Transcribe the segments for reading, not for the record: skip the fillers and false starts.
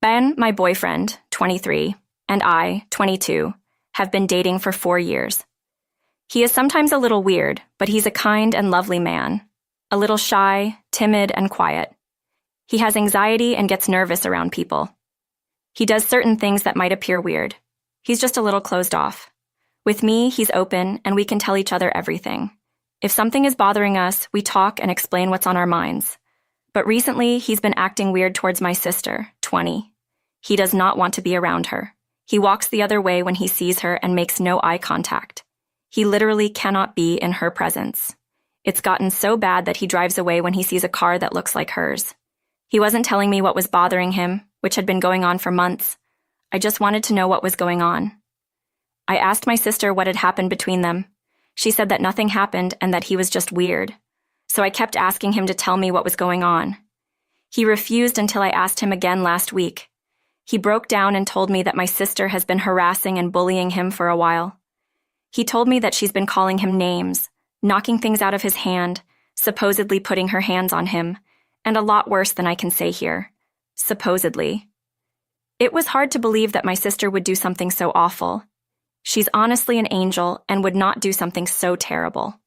Ben, my boyfriend, 23, and I, 22, have been dating for 4 years. He is sometimes a little weird, but he's a kind and lovely man. A little shy, timid, and quiet. He has anxiety and gets nervous around people. He does certain things that might appear weird. He's just a little closed off. With me, he's open, and we can tell each other everything. If something is bothering us, we talk and explain what's on our minds. But recently, he's been acting weird towards my sister, 20. He does not want to be around her. He walks the other way when he sees her and makes no eye contact. He literally cannot be in her presence. It's gotten so bad that he drives away when he sees a car that looks like hers. He wasn't telling me what was bothering him, which had been going on for months. I just wanted to know what was going on. I asked my sister what had happened between them. She said that nothing happened and that he was just weird. So I kept asking him to tell me what was going on. He refused until I asked him again last week. He broke down and told me that my sister has been harassing and bullying him for a while. He told me that she's been calling him names, knocking things out of his hand, supposedly putting her hands on him, and a lot worse than I can say here. Supposedly. It was hard to believe that my sister would do something so awful. She's honestly an angel and would not do something so terrible.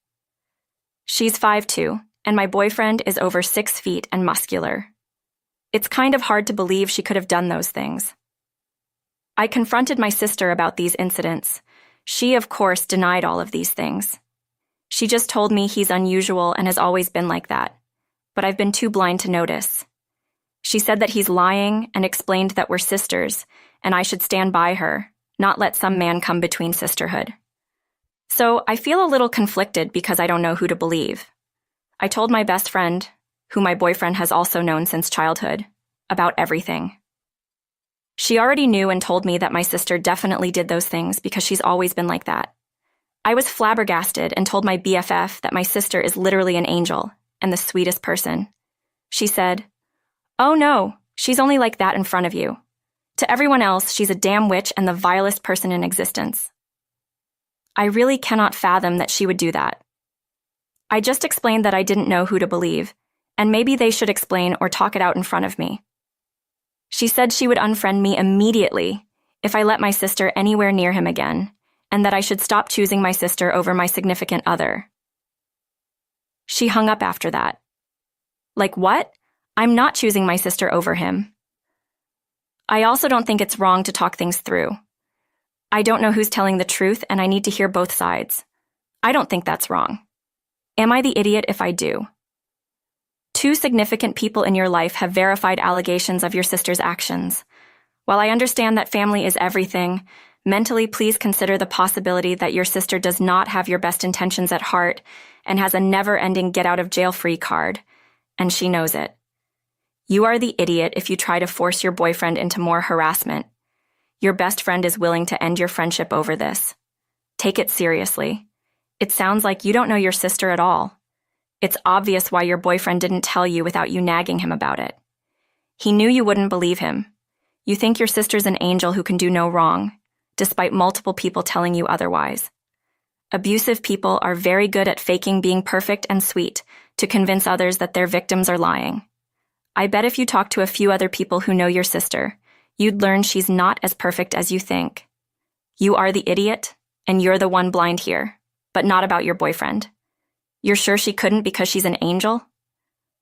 She's 5'2", and my boyfriend is over 6 feet and muscular. It's kind of hard to believe she could have done those things. I confronted my sister about these incidents. She, of course, denied all of these things. She just told me he's unusual and has always been like that, but I've been too blind to notice. She said that he's lying and explained that we're sisters, and I should stand by her, not let some man come between sisterhood. So I feel a little conflicted because I don't know who to believe. I told my best friend, who my boyfriend has also known since childhood, about everything. She already knew and told me that my sister definitely did those things because she's always been like that. I was flabbergasted and told my BFF that my sister is literally an angel and the sweetest person. She said, "Oh no, she's only like that in front of you. To everyone else, she's a damn witch and the vilest person in existence." I really cannot fathom that she would do that. I just explained that I didn't know who to believe, and maybe they should explain or talk it out in front of me. She said she would unfriend me immediately if I let my sister anywhere near him again, and that I should stop choosing my sister over my significant other. She hung up after that. Like what? I'm not choosing my sister over him. I also don't think it's wrong to talk things through. I don't know who's telling the truth, and I need to hear both sides. I don't think that's wrong. Am I the idiot if I do? 2 significant people in your life have verified allegations of your sister's actions. While I understand that family is everything, mentally please consider the possibility that your sister does not have your best intentions at heart and has a never-ending get-out-of-jail-free card, and she knows it. You are the idiot if you try to force your boyfriend into more harassment. Your best friend is willing to end your friendship over this. Take it seriously. It sounds like you don't know your sister at all. It's obvious why your boyfriend didn't tell you without you nagging him about it. He knew you wouldn't believe him. You think your sister's an angel who can do no wrong, despite multiple people telling you otherwise. Abusive people are very good at faking being perfect and sweet to convince others that their victims are lying. I bet if you talk to a few other people who know your sister, you'd learn she's not as perfect as you think. You are the idiot, and you're the one blind here, but not about your boyfriend. You're sure she couldn't because she's an angel?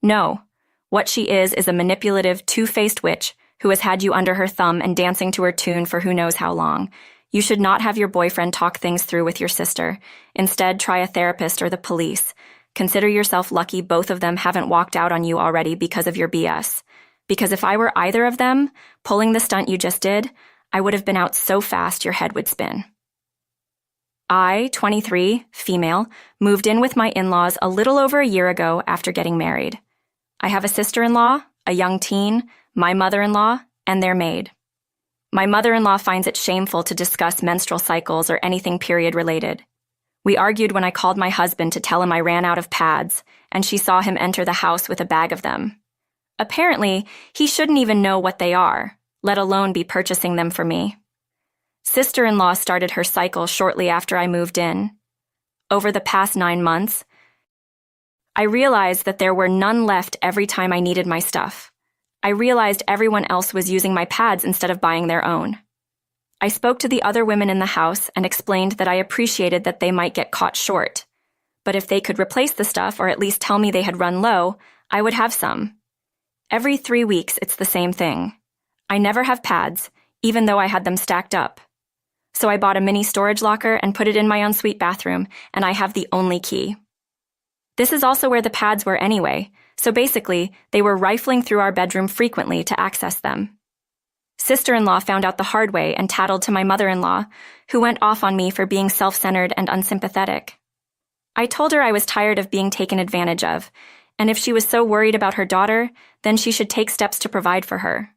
No. What she is a manipulative, two-faced witch who has had you under her thumb and dancing to her tune for who knows how long. You should not have your boyfriend talk things through with your sister. Instead, try a therapist or the police. Consider yourself lucky both of them haven't walked out on you already because of your BS. Because if I were either of them, pulling the stunt you just did, I would have been out so fast your head would spin. I, 23, female, moved in with my in-laws a little over a year ago after getting married. I have a sister-in-law, a young teen, my mother-in-law, and their maid. My mother-in-law finds it shameful to discuss menstrual cycles or anything period-related. We argued when I called my husband to tell him I ran out of pads, and she saw him enter the house with a bag of them. Apparently, he shouldn't even know what they are, let alone be purchasing them for me. Sister-in-law started her cycle shortly after I moved in. Over the past 9 months, I realized that there were none left every time I needed my stuff. I realized everyone else was using my pads instead of buying their own. I spoke to the other women in the house and explained that I appreciated that they might get caught short. But if they could replace the stuff or at least tell me they had run low, I would have some. Every 3 weeks, it's the same thing. I never have pads, even though I had them stacked up. So I bought a mini storage locker and put it in my ensuite bathroom, and I have the only key. This is also where the pads were anyway, so basically, they were rifling through our bedroom frequently to access them. Sister-in-law found out the hard way and tattled to my mother-in-law, who went off on me for being self-centered and unsympathetic. I told her I was tired of being taken advantage of, and if she was so worried about her daughter, then she should take steps to provide for her.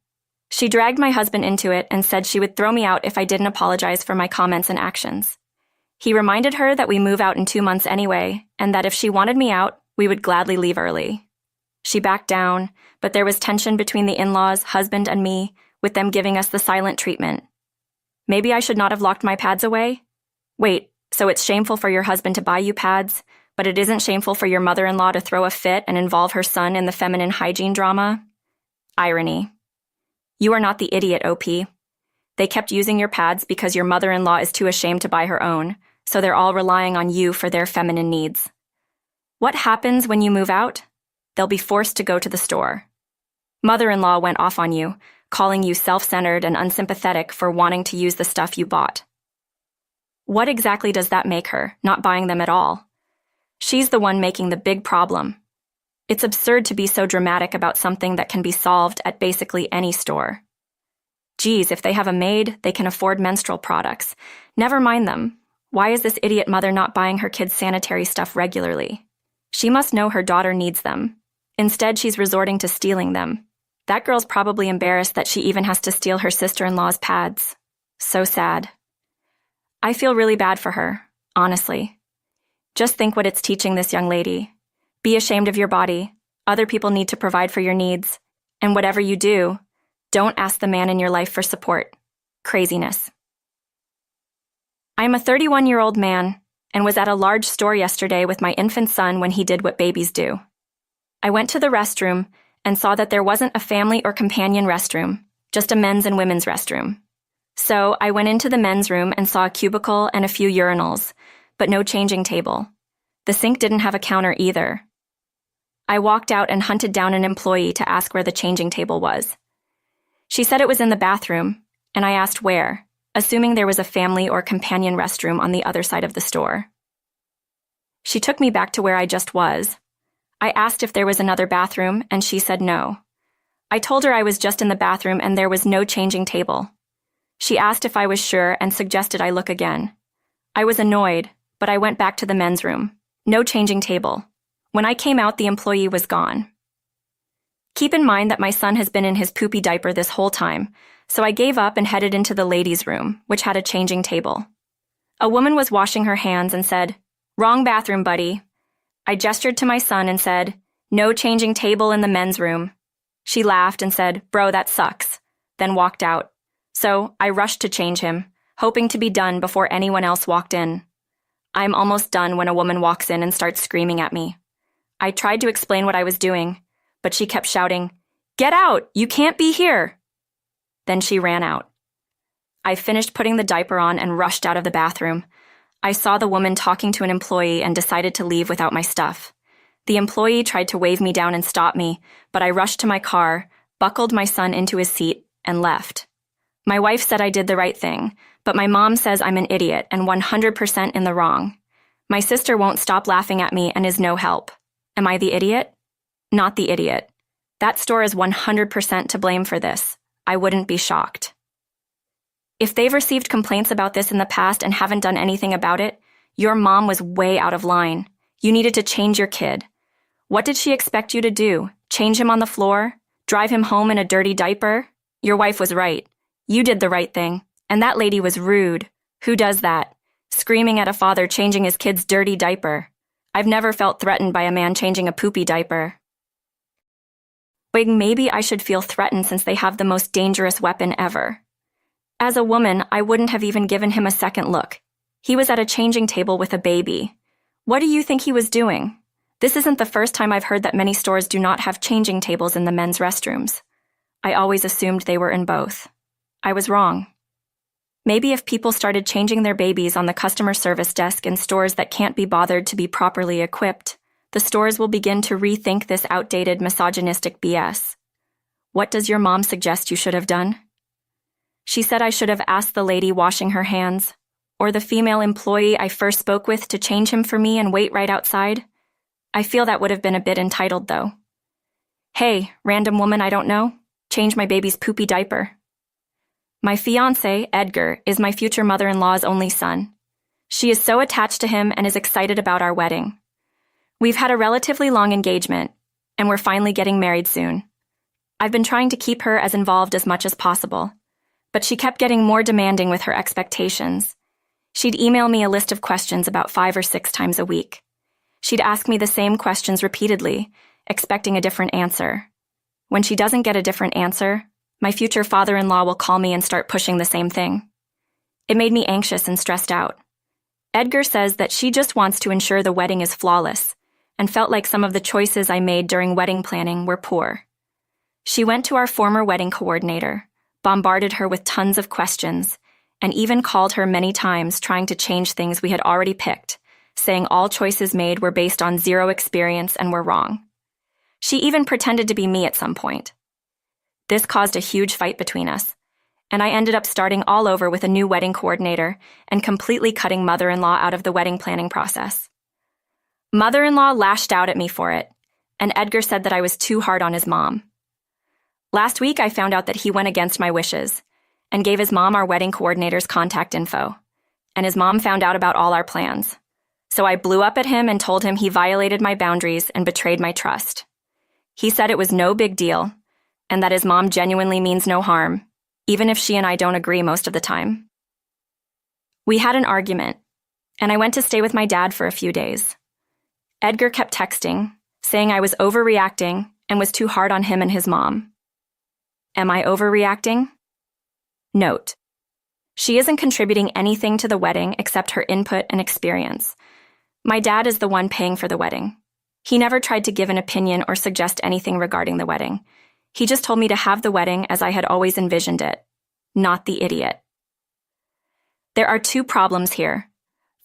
She dragged my husband into it and said she would throw me out if I didn't apologize for my comments and actions. He reminded her that we move out in 2 months anyway, and that if she wanted me out, we would gladly leave early. She backed down, but there was tension between the in-laws, husband, and me, with them giving us the silent treatment. Maybe I should not have locked my pads away? Wait, so it's shameful for your husband to buy you pads, but it isn't shameful for your mother-in-law to throw a fit and involve her son in the feminine hygiene drama? Irony. You are not the idiot, OP. They kept using your pads because your mother-in-law is too ashamed to buy her own, so they're all relying on you for their feminine needs. What happens when you move out? They'll be forced to go to the store. Mother-in-law went off on you, calling you self-centered and unsympathetic for wanting to use the stuff you bought. What exactly does that make her, not buying them at all? She's the one making the big problem. It's absurd to be so dramatic about something that can be solved at basically any store. Geez, if they have a maid, they can afford menstrual products. Never mind them. Why is this idiot mother not buying her kids sanitary stuff regularly? She must know her daughter needs them. Instead, she's resorting to stealing them. That girl's probably embarrassed that she even has to steal her sister-in-law's pads. So sad. I feel really bad for her, honestly. Just think what it's teaching this young lady. Be ashamed of your body. Other people need to provide for your needs. And whatever you do, don't ask the man in your life for support. Craziness. I'm a 31-year-old man and was at a large store yesterday with my infant son when he did what babies do. I went to the restroom and saw that there wasn't a family or companion restroom, just a men's and women's restroom. So I went into the men's room and saw a cubicle and a few urinals, but no changing table. The sink didn't have a counter either. I walked out and hunted down an employee to ask where the changing table was. She said it was in the bathroom, and I asked where, assuming there was a family or companion restroom on the other side of the store. She took me back to where I just was. I asked if there was another bathroom, and she said no. I told her I was just in the bathroom and there was no changing table. She asked if I was sure and suggested I look again. I was annoyed, but I went back to the men's room. No changing table. When I came out, the employee was gone. Keep in mind that my son has been in his poopy diaper this whole time, so I gave up and headed into the ladies' room, which had a changing table. A woman was washing her hands and said, "Wrong bathroom, buddy." I gestured to my son and said, "No changing table in the men's room." She laughed and said, "Bro, that sucks," then walked out. So I rushed to change him, hoping to be done before anyone else walked in. I'm almost done when a woman walks in and starts screaming at me. I tried to explain what I was doing, but she kept shouting, "Get out! You can't be here!" Then she ran out. I finished putting the diaper on and rushed out of the bathroom. I saw the woman talking to an employee and decided to leave without my stuff. The employee tried to wave me down and stop me, but I rushed to my car, buckled my son into his seat, and left. My wife said I did the right thing, but my mom says I'm an idiot and 100% in the wrong. My sister won't stop laughing at me and is no help. Am I the idiot? Not the idiot. That store is 100% to blame for this. I wouldn't be shocked. If they've received complaints about this in the past and haven't done anything about it, your mom was way out of line. You needed to change your kid. What did she expect you to do? Change him on the floor? Drive him home in a dirty diaper? Your wife was right. You did the right thing. And that lady was rude. Who does that? Screaming at a father changing his kid's dirty diaper. I've never felt threatened by a man changing a poopy diaper. Wait, maybe I should feel threatened since they have the most dangerous weapon ever. As a woman, I wouldn't have even given him a second look. He was at a changing table with a baby. What do you think he was doing? This isn't the first time I've heard that many stores do not have changing tables in the men's restrooms. I always assumed they were in both. I was wrong. Maybe if people started changing their babies on the customer service desk in stores that can't be bothered to be properly equipped, the stores will begin to rethink this outdated misogynistic BS. What does your mom suggest you should have done? She said I should have asked the lady washing her hands, or the female employee I first spoke with to change him for me and wait right outside. I feel that would have been a bit entitled, though. Hey, random woman I don't know, change my baby's poopy diaper. My fiancé, Edgar, is my future mother-in-law's only son. She is so attached to him and is excited about our wedding. We've had a relatively long engagement, and we're finally getting married soon. I've been trying to keep her as involved as much as possible, but she kept getting more demanding with her expectations. She'd email me a list of questions about 5 or 6 times a week. She'd ask me the same questions repeatedly, expecting a different answer. When she doesn't get a different answer, my future father-in-law will call me and start pushing the same thing. It made me anxious and stressed out. Edgar says that she just wants to ensure the wedding is flawless, and felt like some of the choices I made during wedding planning were poor. She went to our former wedding coordinator, bombarded her with tons of questions, and even called her many times trying to change things we had already picked, saying all choices made were based on zero experience and were wrong. She even pretended to be me at some point. This caused a huge fight between us, and I ended up starting all over with a new wedding coordinator and completely cutting mother-in-law out of the wedding planning process. Mother-in-law lashed out at me for it, and Edgar said that I was too hard on his mom. Last week, I found out that he went against my wishes and gave his mom our wedding coordinator's contact info, and his mom found out about all our plans. So I blew up at him and told him he violated my boundaries and betrayed my trust. He said it was no big deal, and that his mom genuinely means no harm, even if she and I don't agree most of the time. We had an argument, and I went to stay with my dad for a few days. Edgar kept texting, saying I was overreacting and was too hard on him and his mom. Am I overreacting? Note: she isn't contributing anything to the wedding except her input and experience. My dad is the one paying for the wedding. He never tried to give an opinion or suggest anything regarding the wedding. He just told me to have the wedding as I had always envisioned it, not the idiot. There are 2 problems here.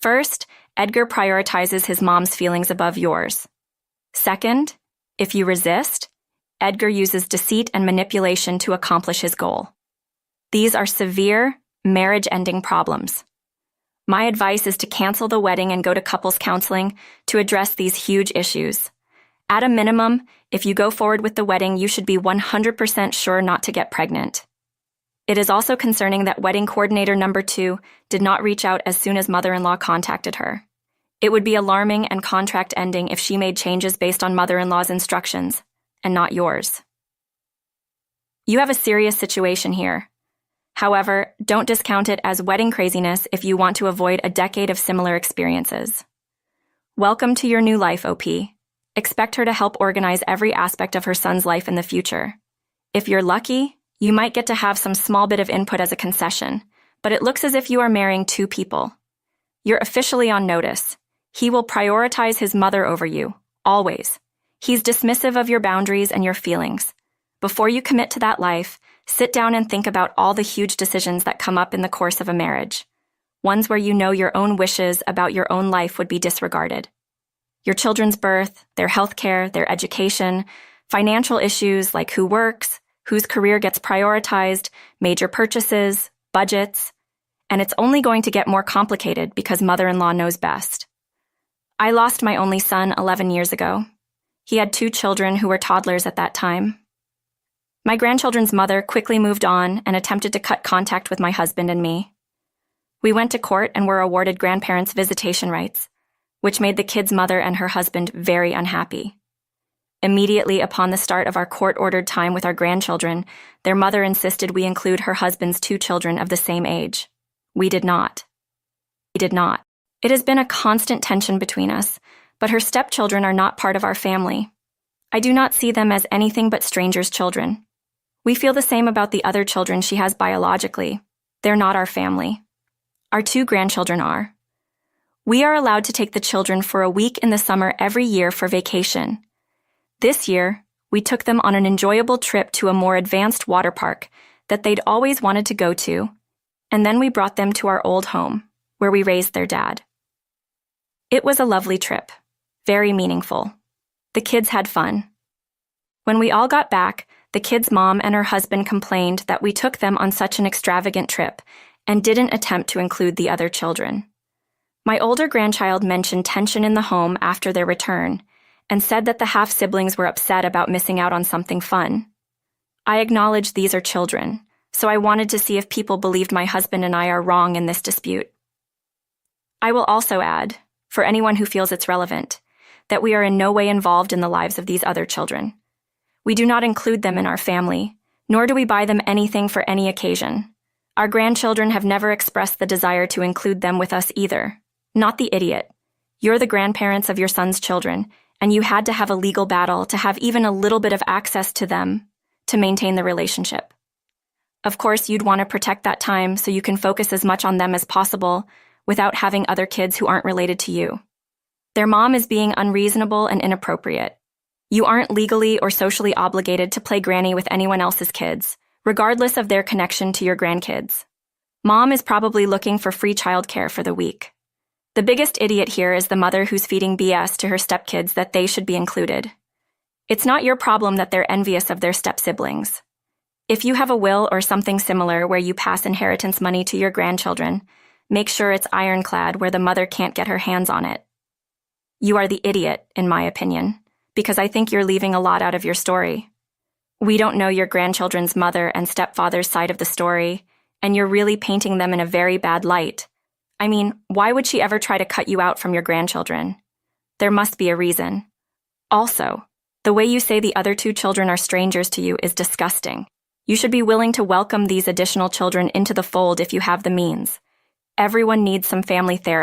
First, Edgar prioritizes his mom's feelings above yours. Second, if you resist, Edgar uses deceit and manipulation to accomplish his goal. These are severe, marriage-ending problems. My advice is to cancel the wedding and go to couples counseling to address these huge issues. At a minimum, if you go forward with the wedding, you should be 100% sure not to get pregnant. It is also concerning that wedding coordinator number 2 did not reach out as soon as mother-in-law contacted her. It would be alarming and contract ending if she made changes based on mother-in-law's instructions, and not yours. You have a serious situation here. However, don't discount it as wedding craziness if you want to avoid a decade of similar experiences. Welcome to your new life, OP. Expect her to help organize every aspect of her son's life in the future. If you're lucky, you might get to have some small bit of input as a concession, but it looks as if you are marrying 2 people. You're officially on notice. He will prioritize his mother over you, always. He's dismissive of your boundaries and your feelings. Before you commit to that life, sit down and think about all the huge decisions that come up in the course of a marriage. Ones where you know your own wishes about your own life would be disregarded. Your children's birth, their health care, their education, financial issues like who works, whose career gets prioritized, major purchases, budgets, and it's only going to get more complicated because mother-in-law knows best. I lost my only son 11 years ago. He had 2 children who were toddlers at that time. My grandchildren's mother quickly moved on and attempted to cut contact with my husband and me. We went to court and were awarded grandparents' visitation rights, which made the kid's mother and her husband very unhappy. Immediately upon the start of our court-ordered time with our grandchildren, their mother insisted we include her husband's 2 children of the same age. We did not. It has been a constant tension between us, but her stepchildren are not part of our family. I do not see them as anything but strangers' children. We feel the same about the other children she has biologically. They're not our family. Our 2 grandchildren are. We are allowed to take the children for a week in the summer every year for vacation. This year, we took them on an enjoyable trip to a more advanced water park that they'd always wanted to go to, and then we brought them to our old home, where we raised their dad. It was a lovely trip, very meaningful. The kids had fun. When we all got back, the kids' mom and her husband complained that we took them on such an extravagant trip and didn't attempt to include the other children. My older grandchild mentioned tension in the home after their return and said that the half-siblings were upset about missing out on something fun. I acknowledge these are children, so I wanted to see if people believed my husband and I are wrong in this dispute. I will also add, for anyone who feels it's relevant, that we are in no way involved in the lives of these other children. We do not include them in our family, nor do we buy them anything for any occasion. Our grandchildren have never expressed the desire to include them with us either. Not the idiot. You're the grandparents of your son's children, and you had to have a legal battle to have even a little bit of access to them to maintain the relationship. Of course, you'd want to protect that time so you can focus as much on them as possible without having other kids who aren't related to you. Their mom is being unreasonable and inappropriate. You aren't legally or socially obligated to play granny with anyone else's kids, regardless of their connection to your grandkids. Mom is probably looking for free childcare for the week. The biggest idiot here is the mother who's feeding BS to her stepkids that they should be included. It's not your problem that they're envious of their step-siblings. If you have a will or something similar where you pass inheritance money to your grandchildren, make sure it's ironclad where the mother can't get her hands on it. You are the idiot, in my opinion, because I think you're leaving a lot out of your story. We don't know your grandchildren's mother and stepfather's side of the story, and you're really painting them in a very bad light. I mean, why would she ever try to cut you out from your grandchildren? There must be a reason. Also, the way you say the other two children are strangers to you is disgusting. You should be willing to welcome these additional children into the fold if you have the means. Everyone needs some family therapy.